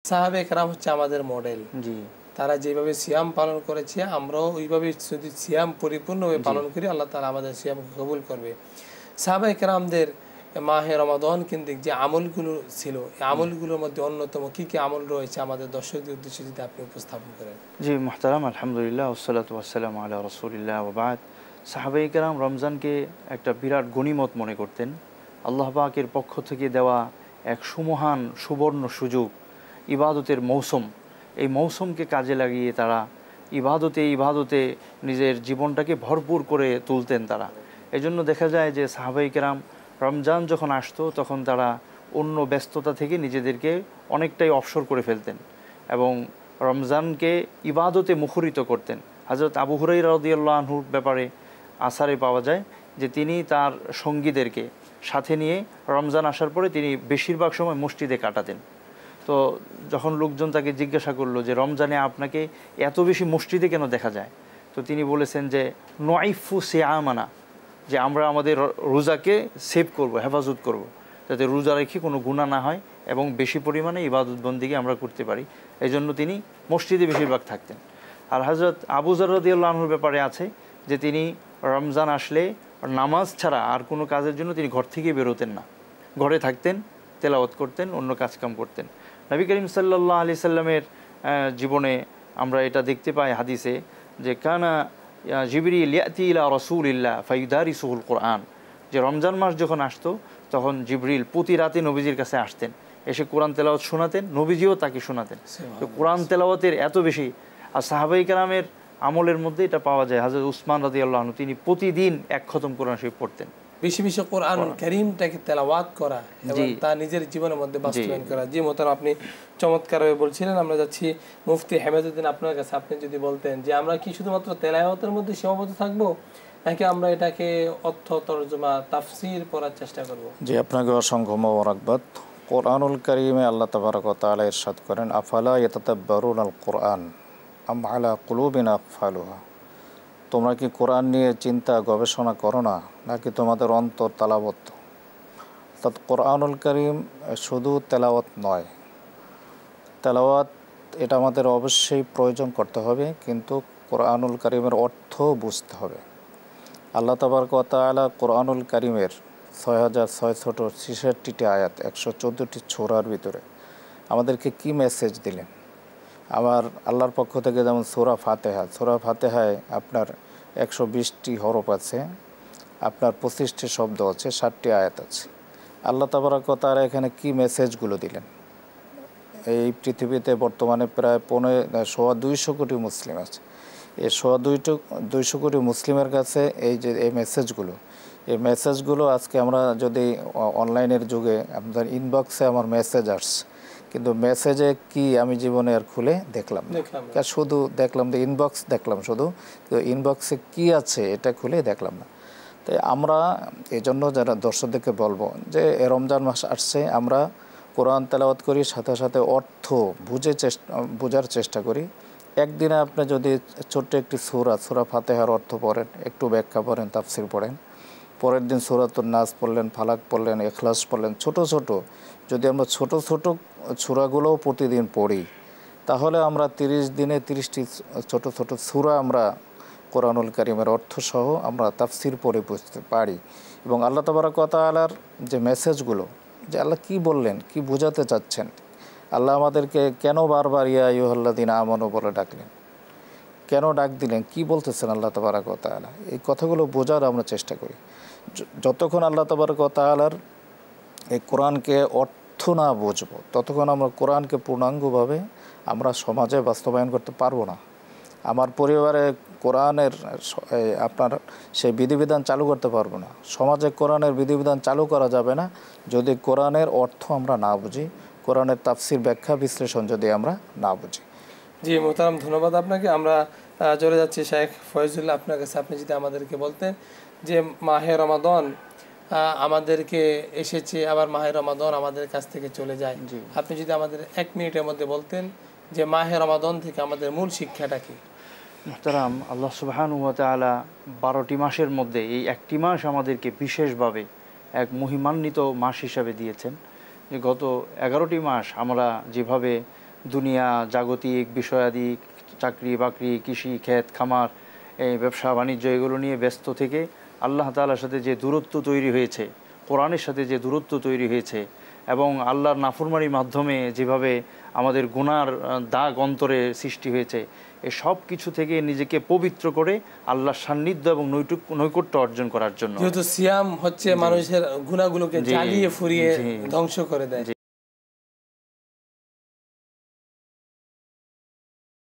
সাহাবে কেরাম হচ্ছে আমাদের মডেল। জি তারা যেভাবে সিয়াম পালন করেছে আমরাও ওইভাবে যদি সিয়াম পরিপূর্ণভাবে পালন করি আল্লাহ তাআলা আমাদের সিয়ামকে কবুল করবে। সাহাবায়ে কেরামদের মাহে রমাদান কেন্দ্রিক যে আমলগুলো ছিল এই আমলগুলোর মধ্যে অন্যতম কি কি আমল রয়েছে আমাদের দর্শকদের উদ্দেশ্যে যদি আপনি উপস্থাপন করেন। জি মুহতারাম, আলহামদুলিল্লাহ ওয়াসসালাতু ওয়াসসালামু আলা রাসূলিল্লাহ ওয়া বাদ। সাহাবায়ে কেরাম রমজানকে একটা বিরাট গনিমত মনে করতেন, আল্লাহ পাকের পক্ষ থেকে দেওয়া এক সুমহান সুবর্ণ সুযোগ, ইবাদতের মৌসুম। এই মৌসুমকে কাজে লাগিয়ে তারা ইবাদতে নিজের জীবনটাকে ভরপুর করে তুলতেন তারা। এজন্য দেখা যায় যে সাহাবায়ে কেরাম রমজান যখন আসতো তখন তারা অন্য ব্যস্ততা থেকে নিজেদেরকে অনেকটাই অবসর করে ফেলতেন এবং রমজানকে ইবাদতে মুখরিত করতেন। হযরত আবু হুরায়রা রাদিয়াল্লাহু আনহুর ব্যাপারে আসারে পাওয়া যায় যে তিনি তার সঙ্গীদেরকে সাথে নিয়ে রমজান আসার পরে তিনি বেশিরভাগ সময় মসজিদে কাটাতেন। তো যখন লোকজন তাকে জিজ্ঞাসা করলো যে রমজানে আপনাকে এত বেশি মসজিদে কেন দেখা যায়, তো তিনি বলেছেন যে নয়ফু সিয়ামানা, যে আমরা আমাদের রোজাকে সেভ করব, হেফাজত করব, যাতে রোজা রেখে কোনো গুনাহ না হয় এবং বেশি পরিমাণে ইবাদত বন্দেগী আমরা করতে পারি। এই জন্য তিনি মসজিদে বেশিরভাগ থাকতেন। আর হযরত আবু যর রাদিয়াল্লাহু আনহুর ব্যাপারে আছে যে তিনি রমজান আসলে নামাজ ছাড়া আর কোনো কাজের জন্য তিনি ঘর থেকে বেরোতেন না, ঘরে থাকতেন, তেলাওয়াত করতেন, অন্য কাজকাম করতেন। নবী করিম সাল্লাল্লাহু আলাইহি সাল্লামের জীবনে আমরা এটা দেখতে পাই হাদিসে যে কানা জিবরিল ইয়াতি ইলা রাসূলিল্লাহ ফায়ুদারিসুল কোরআন, যে রমজান মাস যখন আসতো তখন জিবরিল প্রতি রাতে নবীজির কাছে আসতেন, এসে কোরআন তেলাওয়াত শোনাতেন, নবীজিও তাকে শোনাতেন। তো কোরআন তেলাওয়াতের এত বেশি। আর সাহাবায়ে কেরামের আমলের মধ্যে এটা পাওয়া যায়, হযরত উসমান রাদিয়াল্লাহু আনহু তিনি প্রতিদিন এক খতম কোরআন শরীফ পড়তেন। বেশি বেশি কোরআনুল কারীমটাকে তেলাওয়াত করা এবং তা নিজের জীবনের মধ্যে বাস্তবায়ন করা। জি মোহতারাম, আপনি চমৎকারভাবে বলছিলেন। আমরা যাচ্ছি মুফতি হেমায়েতুদ্দিন আপনার কাছে। আপনি যদি বলতেন যে আমরা কি শুধুমাত্র তেলাওয়াতের মধ্যে সীমাবদ্ধ থাকবো নাকি আমরা এটাকে অর্থ তরজমা তাফসীর পড়ার চেষ্টা করব? জি, আপনাকে অসংখ্য মোবারকবাদ। কোরআনুল কারীমে আল্লাহ তাবারক ওয়া তাআলা ইরশাদ করেন আফালা ইয়াতাদাব্বারুনাল কোরআন আম আলা কুলুবিন আকফালুহা, তোমরা কি কোরআন নিয়ে চিন্তা গবেষণা করো না, নাকি তোমাদের অন্তর তালাবদ্ধ? অর্থাৎ কোরআনুল কারীম শুধু তেলাওয়াত নয়, তেলাওয়াত এটা আমাদের অবশ্যই প্রয়োজন করতে হবে, কিন্তু কোরআনুল কারীমের অর্থ বুঝতে হবে। আল্লাহ তাবারক ওয়া তাআলা কোরআনুল কারীমের 6666টি আয়াত 114টি সূরার ভিতরে আমাদেরকে কি মেসেজ দিলেন। আমার আল্লাহর পক্ষ থেকে যেমন সূরা ফাতিহায় আপনার 120টি হরফ আছে, আপনার 25টি শব্দ আছে, 60টি আয়াত আছে। আল্লাহ তাবারক ওয়া তাআলা এখানে কি মেসেজগুলো দিলেন। এই পৃথিবীতে বর্তমানে প্রায় 250 কোটি মুসলিম আছে। এই 250 কোটি মুসলিমের কাছে এই যে এই মেসেজগুলো আজকে আমরা যদি অনলাইনের যুগে আপনাদের ইনবক্সে আমার মেসেজ আসছে, কিন্তু মেসেজে কি আমি জীবনে আর খুলে দেখলাম না, শুধু দেখলাম যে ইনবক্স দেখলাম শুধু, কিন্তু ইনবক্সে কি আছে এটা খুলে দেখলাম না। তাই আমরা এই জন্য যারা দর্শকদেরকে বলবো যে রমজান মাস আসছে, আমরা কোরআন তেলাওয়াত করি, সাথে সাথে অর্থ বোঝার চেষ্টা করি। একদিনে আপনি যদি ছোট্ট একটি সূরা ফাতিহার অর্থ পড়েন, একটু ব্যাখ্যা পড়েন, তাফসীর পড়েন, পরের দিন সূরাতুন নাস পড়লেন, ফালাক পড়লেন, ইখলাস পড়লেন, ছোট যদি আমরা ছোট সূরাগুলোও প্রতিদিন পড়ি, তাহলে আমরা 30 দিনে 30টি ছোট সূরা আমরা কোরআনুল কারীমের অর্থসহ আমরা তাফসীর পড়ে বুঝতে পারি। এবং আল্লাহ তাবারক ওয়া তাআলার যে মেসেজগুলো, যে আল্লাহ কি বললেন, কি বোঝাতে চাচ্ছেন, আল্লাহ আমাদেরকে কেন বারবার ইয়া আইয়ুহাল্লাযীনা আমানু বলে ডাকলেন, কেন ডাক দিলেন, কি বলতেছেন আল্লাহ তাবারক ওয়া তাআলা, এই কথাগুলো বোঝার আমরা চেষ্টা করি। যতক্ষণ আল্লাহ তাবারক ওয়া তাআলার এই কোরআনকে অর্থ না বুঝবো, ততক্ষণ আমরা কোরআনকে পূর্ণাঙ্গভাবে আমরা সমাজে বাস্তবায়ন করতে পারবো না। আমার পরিবারে কোরআনের আপনার সেই বিধিবিধান চালু করতে পারবো না। সমাজে কোরআনের বিধিবিধান চালু করা যাবে না যদি কোরআনের অর্থ আমরা না বুঝি, কোরআনের তাফসীর ব্যাখ্যা বিশ্লেষণ যদি আমরা না বুঝি। জি মোহতারাম, ধন্যবাদ আপনাকে। আমরা চলে যাচ্ছি শেখ ফয়জুল্লাহ আপনার কাছে। আপনি যদি আমাদেরকে বলতেন যে মাহে রমাদান আমাদেরকে এসেছে, আবার মাহে রমাদান আমাদের কাছ থেকে চলে যায়, আপনি যদি আমাদের 1 মিনিটের মধ্যে বলতেন যে মাহে রমাদান থেকে আমাদের মূল শিক্ষাটা কি? মুহতারাম, আল্লাহ সুবহানাহু ওয়া তাআলা 12টি মাসের মধ্যে এই একটি মাস আমাদেরকে বিশেষভাবে এক মহিমান্বিত মাস হিসাবে দিয়েছেন। যে গত 11টি মাস আমরা যেভাবে দুনিয়া জাগতিক বিষয়াদি, চাকরি বাকরি, কৃষি ক্ষেত খামার, এই ব্যবসা বাণিজ্য এগুলো নিয়ে ব্যস্ত থেকে আল্লাহ তাআলার সাথে যে দূরত্ব তৈরি হয়েছে, কোরআনের সাথে যে দূরত্ব তৈরি হয়েছে, এবং আল্লাহর নাফরমানির মাধ্যমে যেভাবে আমাদের গুনার দাগ অন্তরে সৃষ্টি হয়েছে, এই সব কিছু থেকে নিজেকে পবিত্র করে আল্লাহর সান্নিধ্য এবং নৈকট্য অর্জন করার জন্য। যেহেতু সিয়াম হচ্ছে মানুষের গুনাহগুলোকে জ্বালিয়ে ফুরিয়ে ধ্বংস করে দেয়।